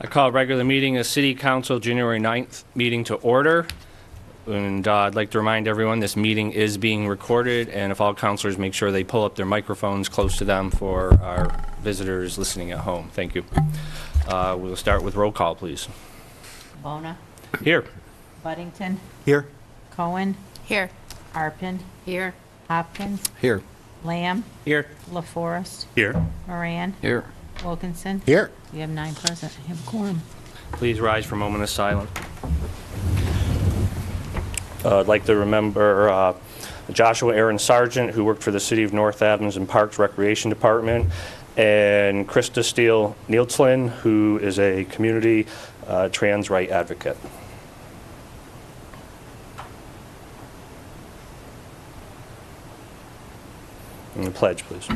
Call regular meeting of City Council January 9th meeting to order. And I'd like to remind everyone this meeting is being recorded, and if all councilors make sure they pull up their microphones close to them for our visitors listening at home. Thank you. We'll start with roll call, please. Bona, Here. Buddington, Here. Cohen, Here. Arpin, Here. Hopkins, Here. Lamb, Here. LaForest, Here. Moran, Here. Wilkinson. Here. We have 9 present. We have a quorum. Please rise for a moment of silence. I'd like to remember Joshua Aaron Sargent, who worked for the City of North Adams and Parks Recreation Department, and Krista Steele Nielsen, who is a community trans right advocate. And the pledge, please.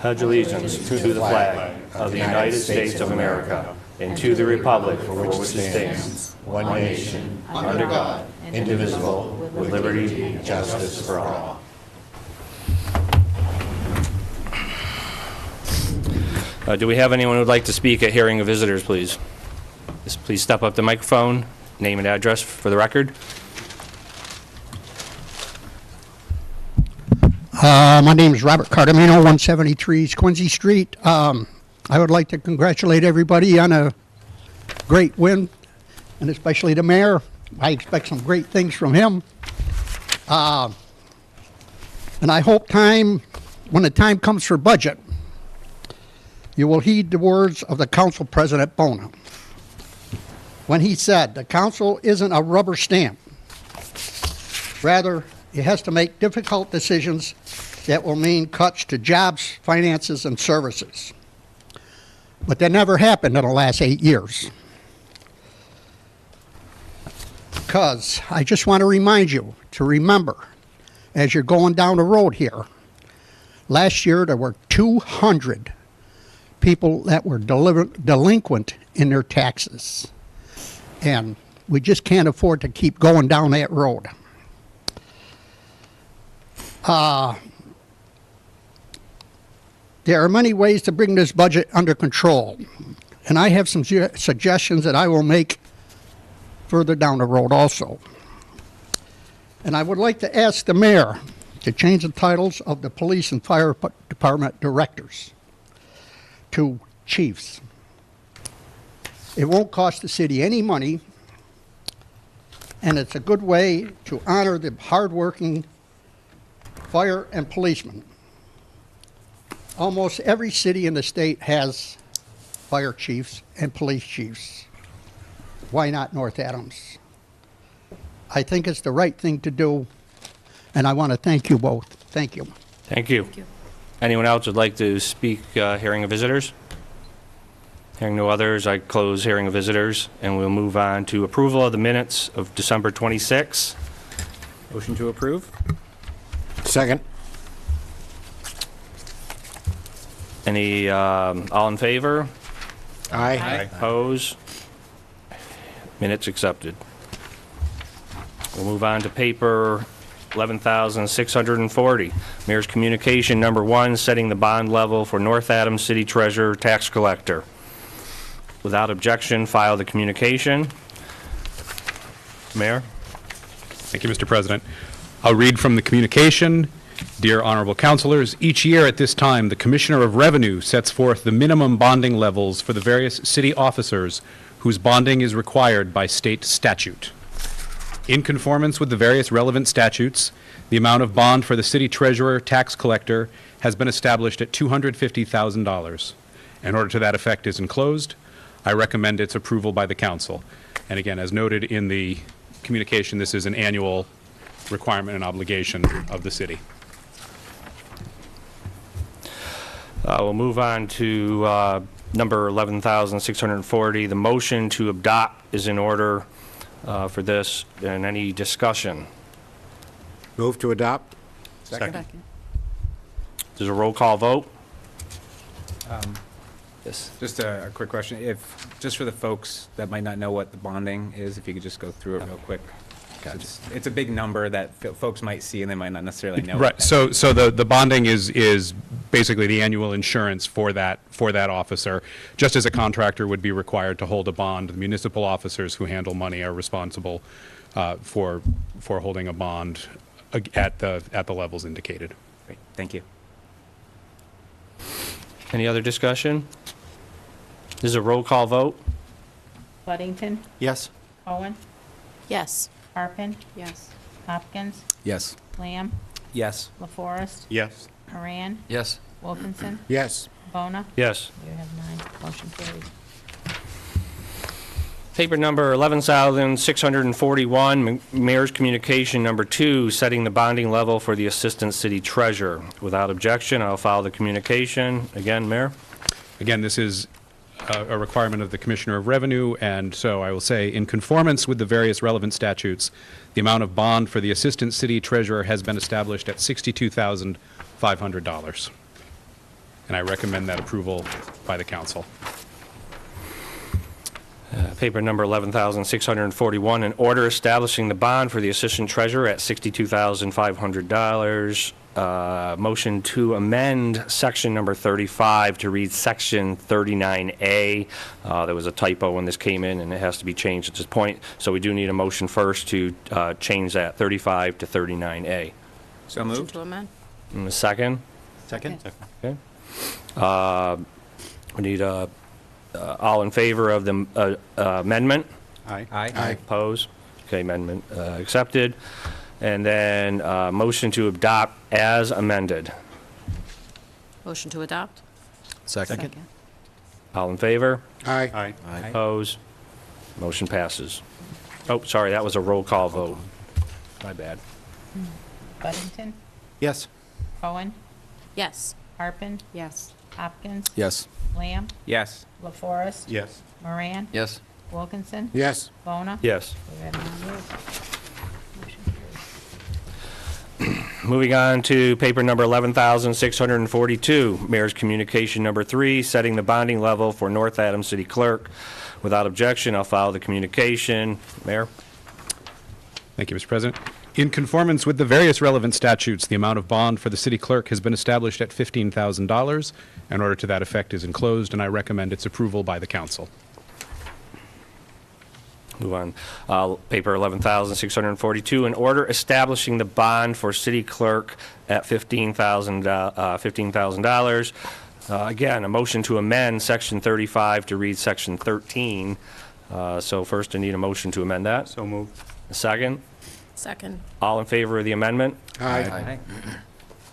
Pledge allegiance to the flag of the United States of America and to the republic for which it stands, one nation, under God, indivisible, with liberty and justice for all. Do we have anyone who would like to speak at hearing of visitors, please? Just please step up to the microphone, name and address for the record. My name is Robert Cardamino, 173 Quincy Street. I would like to congratulate everybody on a great win, and especially the mayor. I expect some great things from him. And I hope when the time comes for budget, you will heed the words of the council president Bona when he said the council isn't a rubber stamp. Rather, it has to make difficult decisions that will mean cuts to jobs, finances, and services. But that never happened in the last 8 years. Because I just want to remind you to remember, as you're going down the road here, last year there were 200 people that were delinquent in their taxes. And we just can't afford to keep going down that road. There are many ways to bring this budget under control, and I have some suggestions that I will make further down the road also. And I would like to ask the mayor to change the titles of the police and fire department directors to chiefs. It won't cost the city any money, and it's a good way to honor the hardworking fire and policemen. Almost every city in the state has fire chiefs and police chiefs. Why not North Adams? I think it's the right thing to do, and I want to thank you both. Thank you. Thank you. Thank you. Anyone else would like to speak hearing of visitors? Hearing no others, I close hearing of visitors, and we'll move on to approval of the minutes of December 26. Motion to approve? Second. Any, all in favor? Aye. Oppose? Minutes accepted. We'll move on to paper 11,640. Mayor's communication number 1, setting the bond level for North Adams City Treasurer Tax Collector. Without objection, file the communication. Mayor? Thank you, Mr. President. I'll read from the communication. Dear honorable councilors, each year at this time, the Commissioner of Revenue sets forth the minimum bonding levels for the various city officers whose bonding is required by state statute. In conformance with the various relevant statutes, the amount of bond for the city treasurer tax collector has been established at $250,000. An order to that effect is enclosed. I recommend its approval by the council. And again, as noted in the communication, this is an annual requirement and obligation of the city. We'll move on to number 11,640. The motion to adopt is in order for this. And any discussion? Move to adopt. Second. There's a roll call vote. Yes. Just a quick question. Just for the folks that might not know what the bonding is, if you could just go through it real quick. It's a big number that folks might see and they might not necessarily know. Right, so the bonding is basically the annual insurance for that officer. Just as a contractor would be required to hold a bond, the municipal officers who handle money are responsible for holding a bond at the levels indicated. Great, thank you. Any other discussion? This is a roll call vote. Buddington, Yes. Cohen, Yes. Harpin, Yes. Hopkins, Yes. Lamb, Yes. LaForest, Yes. Moran, Yes. Wilkinson, Yes. Bona. Yes. You have 9. Motion carries. Paper number 11,641, Mayor's Communication Number 2, setting the bonding level for the Assistant City Treasurer. Without objection, I'll file the communication. Again, Mayor? Again, this is a requirement of the Commissioner of Revenue, and so I will say, in conformance with the various relevant statutes, the amount of bond for the Assistant City Treasurer has been established at $62,500. And I recommend that approval by the council. Paper number 11,641, an order establishing the bond for the Assistant Treasurer at $62,500. Motion to amend section number 35 to read section 39A. There was a typo when this came in, and it has to be changed at this point. So we do need a motion first to change that 35 to 39A. So Motion moved? to amend? And a second? Second? Okay. We need all in favor of the amendment? Aye. Aye. Oppose? Okay, amendment accepted. And then motion to adopt as amended. Motion to adopt? Second. All in favor? Aye. Aye. Oppose? Motion passes. Oh, sorry, that was a roll call vote. My bad. Buddington, Yes. Cohen, Yes. Harpin, Yes. Hopkins, Yes. Lamb, Yes. LaForest, Yes. Moran, Yes. Wilkinson, Yes. Bona. Yes. You have 9 yeas. Motion carries. Moving on to paper number 11,642, Mayor's Communication Number 3, setting the bonding level for North Adams City Clerk. Without objection, I'll file the communication. Mayor? Thank you, Mr. President. In conformance with the various relevant statutes, the amount of bond for the city clerk has been established at $15,000. An order to that effect is enclosed, and I recommend its approval by the council. Move on. Paper 11,642, an order establishing the bond for city clerk at $15,000. Again, a motion to amend section 35 to read section 13. So first, I need a motion to amend that. So moved. A second. Second? All in favor of the amendment? Aye.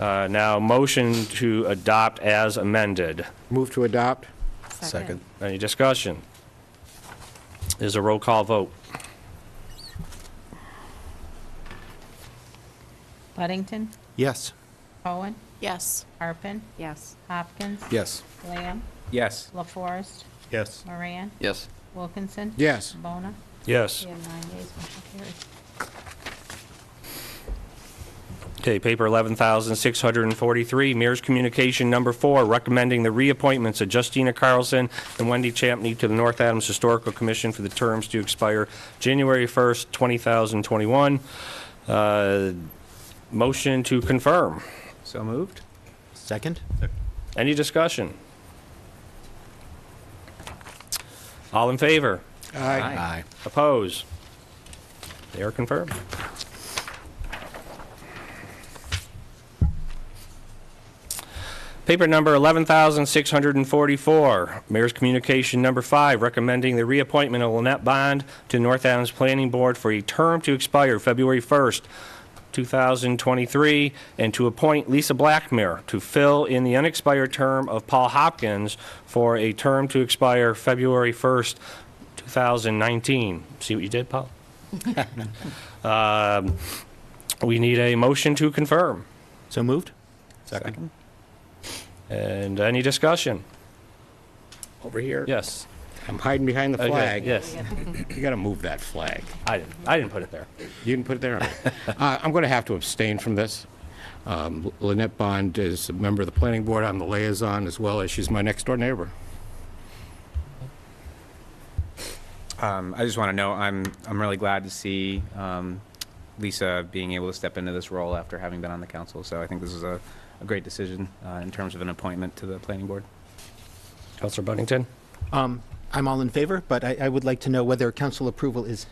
Now, motion to adopt as amended. Move to adopt? Second. Any discussion? Is a roll call vote. Buddington, Yes. Cohen, Yes. Harpin, Yes. Hopkins, Yes. Lamb, Yes. LaForest, Yes. Moran, Yes. Wilkinson. Yes. Bona. Yes. You have 9 yeas. Motion carries. Okay, paper 11,643, Mayor's Communication Number 4, recommending the reappointments of Justina Carlson and Wendy Champney to the North Adams Historical Commission for the terms to expire January 1st, 2021. Motion to confirm. So moved? Second? Any discussion? All in favor? Aye. Oppose? They are confirmed. Paper number 11,644, Mayor's Communication Number 5, recommending the reappointment of Lynette Bond to North Adams Planning Board for a term to expire February 1st, 2023, and to appoint Lisa Blackmere to fill in the unexpired term of Paul Hopkins for a term to expire February 1st, 2019. See what you did, Paul? We need a motion to confirm. So moved? Second. And any discussion? Over here? Yes. I'm hiding behind the Okay, flag. yes. You gotta move that flag. I didn't put it there. You didn't put it there? I'm going to have to abstain from this. Lynette Bond is a member of the planning board. I'm the liaison, as well as she's my next-door neighbor. I just want to know, I'm really glad to see Lisa being able to step into this role after having been on the council. So I think this is a great decision in terms of an appointment to the planning board. Counselor Buddington? I'm all in favor, but I would like to know whether council approval is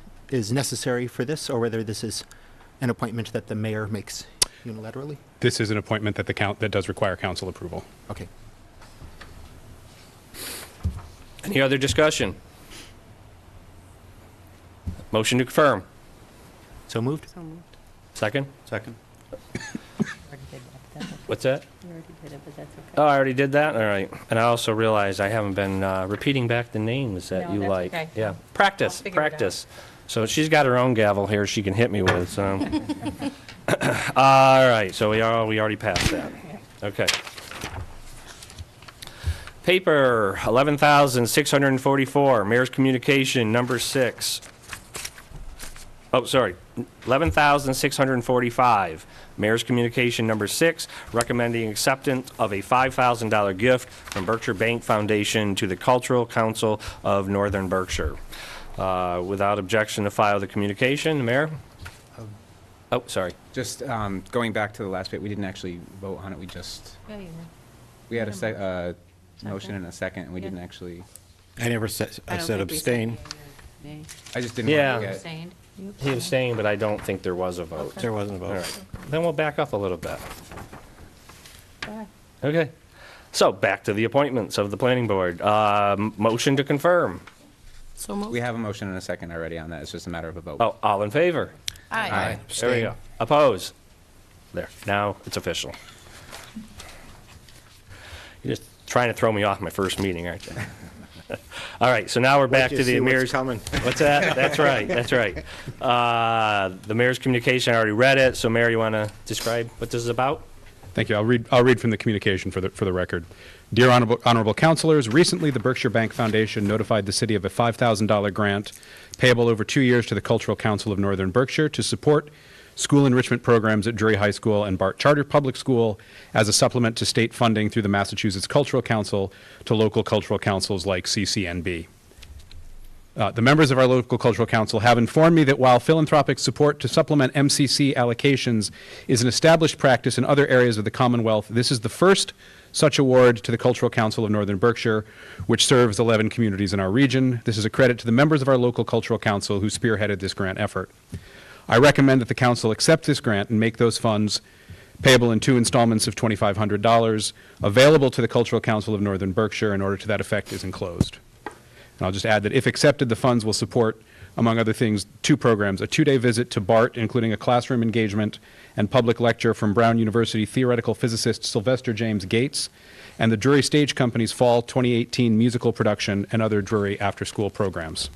necessary for this, or whether this is an appointment that the mayor makes unilaterally? This is an appointment that that does require council approval. Okay. Any other discussion? Motion to confirm. So moved? So moved. Second? Second. Already did that, but that's okay. What's that? You already did it, but that's okay. Oh, I already did that? All right. And I also realized I haven't been repeating back the names that No, you that's like. okay. Yeah. Practice, I'll figure it out. practice. So she's got her own gavel here she can hit me with, so. All right, so we already passed that. Okay. Paper 11,644, Mayor's Communication, number 6. Oh, sorry, 11,645, Mayor's Communication, number 6, recommending acceptance of a $5,000 gift from Berkshire Bank Foundation to the Cultural Council of Northern Berkshire. Without objection to file the communication, the Mayor? Oh, sorry. Just going back to the last bit, we didn't actually vote on it. We just, Yeah, you did. we had a motion and a second, and we Yeah. didn't actually, I never said, I said abstain. I just didn't Yeah. want to You get. abstained? You He abstained, but I don't think there was a vote. Okay. There wasn't a All vote. right, then we'll back up a little bit. Go ahead. Okay. So back to the appointments of the planning board. Motion to confirm. So moved. We have a motion and a second already on that. It's just a matter of a vote. Oh, all in favor? Aye. There we go. Oppose? There, now it's official. You're just trying to throw me off my first meeting, aren't you? All right, so now we're back to the mayor's. coming. What's that? That's right, that's right. The mayor's communication, I already read it, so Mayor, you want to describe what this is about? Thank you. I'll read from the communication for the record. Dear honorable councilors, recently the Berkshire Bank Foundation notified the city of a $5,000 grant payable over 2 years to the Cultural Council of Northern Berkshire to support school enrichment programs at Drury High School and Bart Charter Public School as a supplement to state funding through the Massachusetts Cultural Council to local cultural councils like CCNB. The members of our local cultural council have informed me that while philanthropic support to supplement MCC allocations is an established practice in other areas of the Commonwealth, this is the first such award to the Cultural Council of Northern Berkshire, which serves 11 communities in our region. This is a credit to the members of our local cultural council who spearheaded this grant effort. I recommend that the council accept this grant and make those funds payable in 2 installments of $2,500 available to the Cultural Council of Northern Berkshire. An order to that effect is enclosed. And I'll just add that if accepted, the funds will support, among other things, 2 programs: a 2-day visit to BART, including a classroom engagement and public lecture from Brown University theoretical physicist Sylvester James Gates, and the Drury Stage Company's fall 2018 musical production and other Drury after-school programs.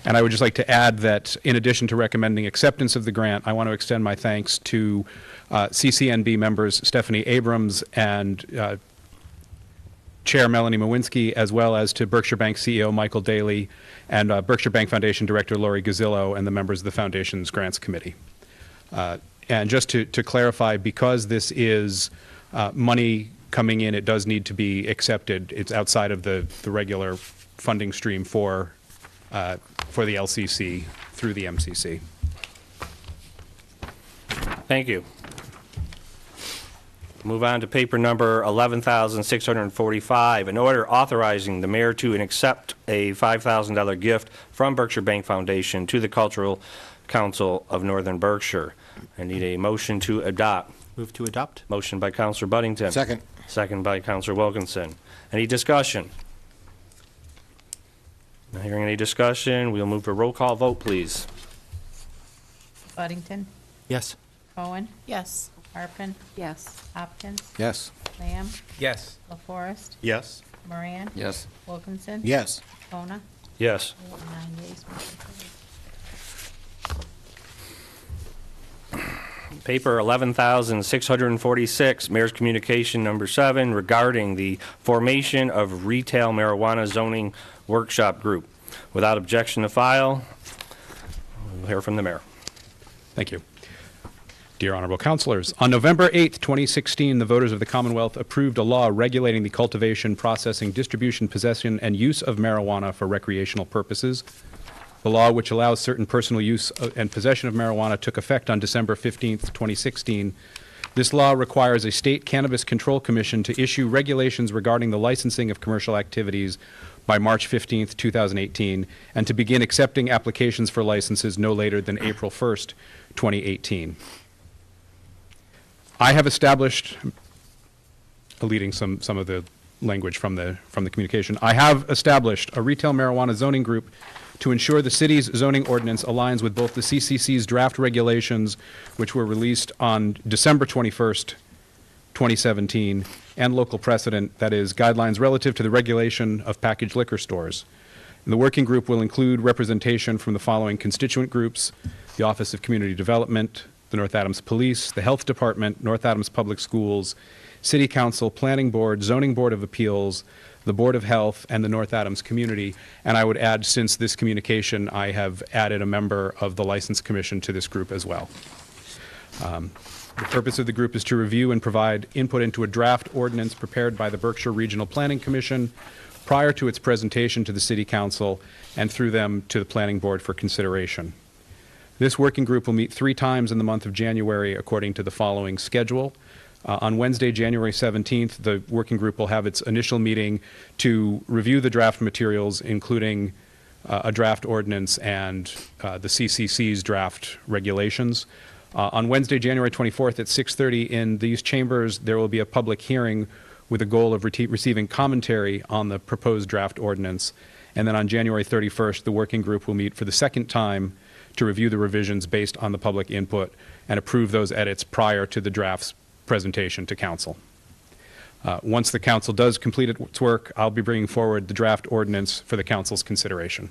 And I would just like to add that in addition to recommending acceptance of the grant, I want to extend my thanks to CCNB members Stephanie Abrams and Chair Melanie Mowinski, as well as to Berkshire Bank CEO Michael Daly and Berkshire Bank Foundation Director Lori Gazzillo and the members of the Foundation's Grants Committee. And just to clarify, because this is money coming in, it does need to be accepted. It's outside of the regular funding stream for the LCC through the MCC. Thank you. Move on to paper number 11,645, an order authorizing the mayor to accept a $5,000 gift from Berkshire Bank Foundation to the Cultural Council of Northern Berkshire. I need a motion to adopt. Move to adopt? Motion by Counselor Buddington. Second. Second by Counselor Wilkinson. Any discussion? Not hearing any discussion, we'll move to a roll call vote, please. Buddington, Yes. Cohen, Yes. Harpen, Yes. Hopkins, Yes. Lamb, Yes. LaForest, Yes. Moran, Yes. Wilkinson. Yes. Kona. Yes. 9 yeas, motion carried. Paper 11,646, Mayor's Communication number 7, regarding the formation of retail marijuana zoning workshop group. Without objection to file, we'll hear from the mayor. Thank you. Dear honorable councilors, on November 8th, 2016, the voters of the Commonwealth approved a law regulating the cultivation, processing, distribution, possession, and use of marijuana for recreational purposes. The The law, which allows certain personal use and possession of marijuana, took effect on December 15th, 2016. This law requires a state cannabis control commission to issue regulations regarding the licensing of commercial activities by March 15th, 2018, and to begin accepting applications for licenses no later than April 1st, 2018. I have established, deleting some of the language from the communication, I have established a retail marijuana zoning group to ensure the city's zoning ordinance aligns with both the CCC's draft regulations, which were released on December 21st, 2017, and local precedent, that is, guidelines relative to the regulation of packaged liquor stores. And the working group will include representation from the following constituent groups: the Office of Community Development, the North Adams Police, the Health Department, North Adams Public Schools, City Council, Planning Board, Zoning Board of Appeals, the Board of Health, and the North Adams community. And I would add, since this communication, I have added a member of the License Commission to this group as well. The purpose of the group is to review and provide input into a draft ordinance prepared by the Berkshire Regional Planning Commission prior to its presentation to the City Council and through them to the Planning Board for consideration. This working group will meet 3 times in the month of January according to the following schedule. On Wednesday, January 17th, the working group will have its initial meeting to review the draft materials, including a draft ordinance and the CCC's draft regulations. On Wednesday, January 24th at 6:30 in these chambers, there will be a public hearing with a goal of receiving commentary on the proposed draft ordinance. And then on January 31st, the working group will meet for the second time to review the revisions based on the public input and approve those edits prior to the draft's presentation to council. Once the council does complete its work, I'll be bringing forward the draft ordinance for the council's consideration.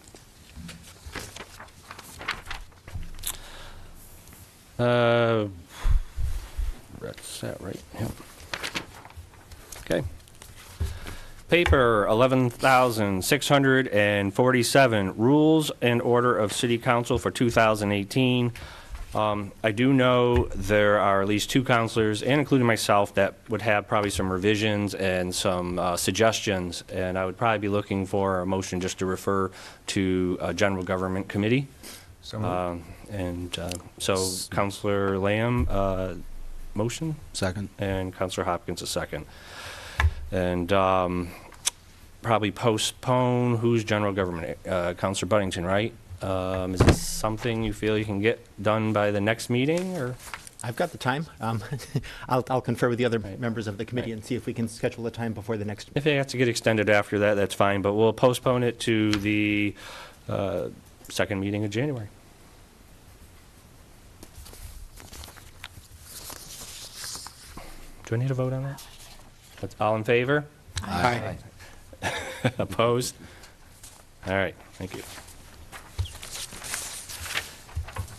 That's that, right? Yep. Okay. Paper 11,647, Rules and Order of City Council for 2018. I do know there are at least 2 councilors, and including myself, that would have probably some revisions and some suggestions, and I would probably be looking for a motion just to refer to General Government Committee. So Councilor Lamb, motion? Second. And Councilor Hopkins, a second. And probably postpone, who's General Government? Councilor Buddington, right? Is this something you feel you can get done by the next meeting, or? I've got the time. I'll confer with the other members of the committee and see if we can schedule a time before the next. If it has to get extended after that, that's fine, but we'll postpone it to the second meeting of January. Do I need a vote on that? That's all in favor? Aye. Opposed? All right, thank you.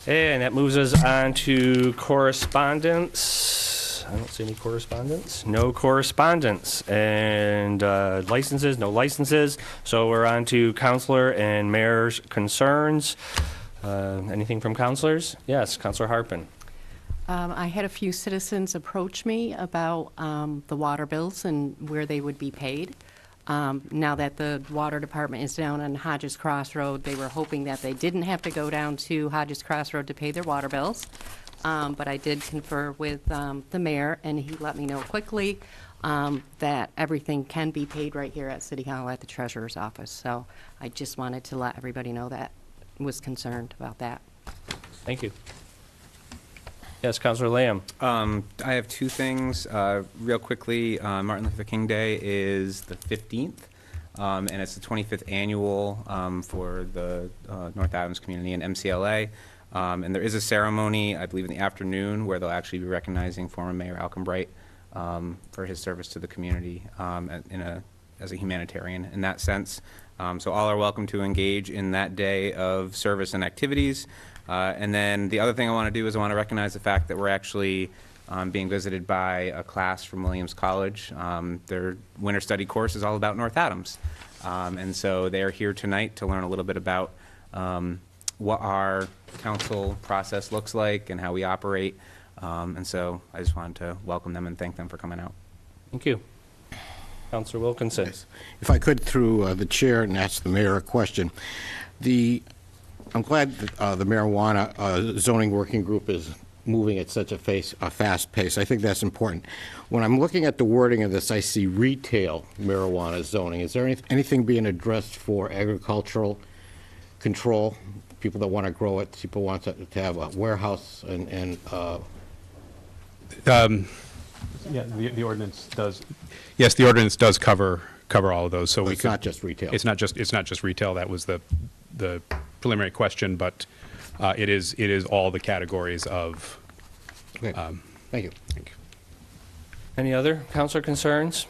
And that moves us on to correspondence. I don't see any correspondence. No correspondence. And licenses, no licenses. So we're on to councilor and mayor's concerns. Anything from councilors? Yes, Councilor Harpen. I had a few citizens approach me about the water bills and where they would be paid. Now that the water department is down on Hodges Crossroad, they were hoping that they didn't have to go down to Hodges Crossroad to pay their water bills. But I did confer with the mayor, and he let me know quickly that everything can be paid right here at City Hall at the treasurer's office. So I just wanted to let everybody know that I was concerned about that. Thank you. Yes, Councilor Lamb. I have 2 things. Real quickly, Martin Luther King Day is the 15th, and it's the 25th annual for the North Adams community and MCLA. And there is a ceremony, I believe, in the afternoon where they'll actually be recognizing former Mayor Alcom Bright for his service to the community as a humanitarian in that sense. So all are welcome to engage in that day of service and activities. And then the other thing I want to do is I want to recognize the fact that we're actually being visited by a class from Williams College. Their winter study course is all about North Adams. And so they're here tonight to learn a little bit about what our council process looks like and how we operate. And so I just wanted to welcome them and thank them for coming out. Thank you. Councilor Wilkinson. If I could, through the chair, and ask the mayor a question. The I'm glad that, the marijuana zoning working group is moving at such a fast pace. I think that's important. When I'm looking at the wording of this, I see retail marijuana zoning. Is there anything being addressed for agricultural control? People that want to grow it, people want to have a warehouse and Yeah, the ordinance does, yes, the ordinance does cover all of those, so we it's could. not just retail. It's not just retail, that was the preliminary question, but it is all the categories of. Okay. Thank you. Any other counselor concerns?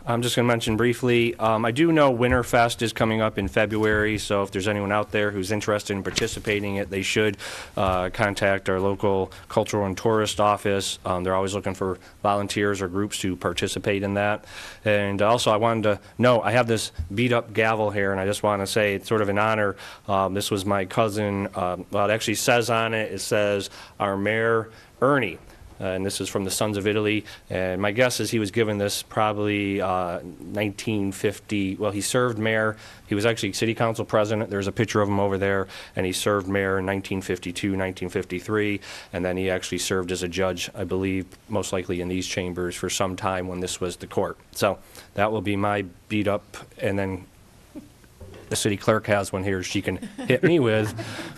I'm just going to mention briefly, I do know Winterfest is coming up in February, so if there's anyone out there who's interested in participating in it, they should contact our local cultural and tourist office. They're always looking for volunteers or groups to participate in that. And also, I wanted to know, I have this beat-up gavel here, and I just want to say it's sort of an honor. This was my cousin, well, it actually says on it, it says, our Mayor Ernie. And this is from the Sons of Italy. And my guess is he was given this probably 1950. Well, he served mayor. He was actually city council president. There's a picture of him over there. And he served mayor in 1952, 1953. And then he actually served as a judge, I believe, most likely in these chambers for some time when this was the court. So that will be my beat up. And then the city clerk has one here she can hit me with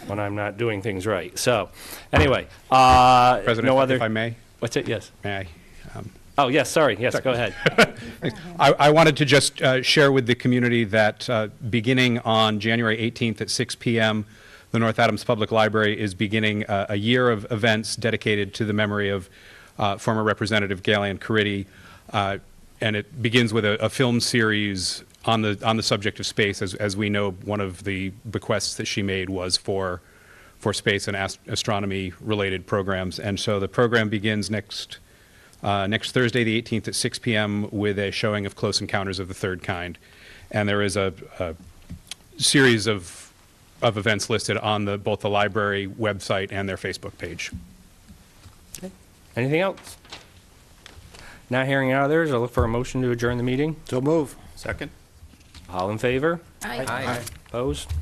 when I'm not doing things right. So, anyway, President, no other. if I may? What's it? Yes. May I? Oh, yes. Sorry. Yes. Go ahead. I wanted to just share with the community that beginning on January 18th at 6 p.m., the North Adams Public Library is beginning a year of events dedicated to the memory of former Representative Galen Caridi, and it begins with a film series on the subject of space. As we know, one of the bequests that she made was for space and astronomy related programs, and so the program begins next Thursday, the 18th at 6 p.m. with a showing of Close Encounters of the Third Kind, and there is a series of events listed on both the library website and their Facebook page. Anything else? Not hearing out others, I'll look for a motion to adjourn the meeting. So move. Second? All in favor? Aye. Opposed?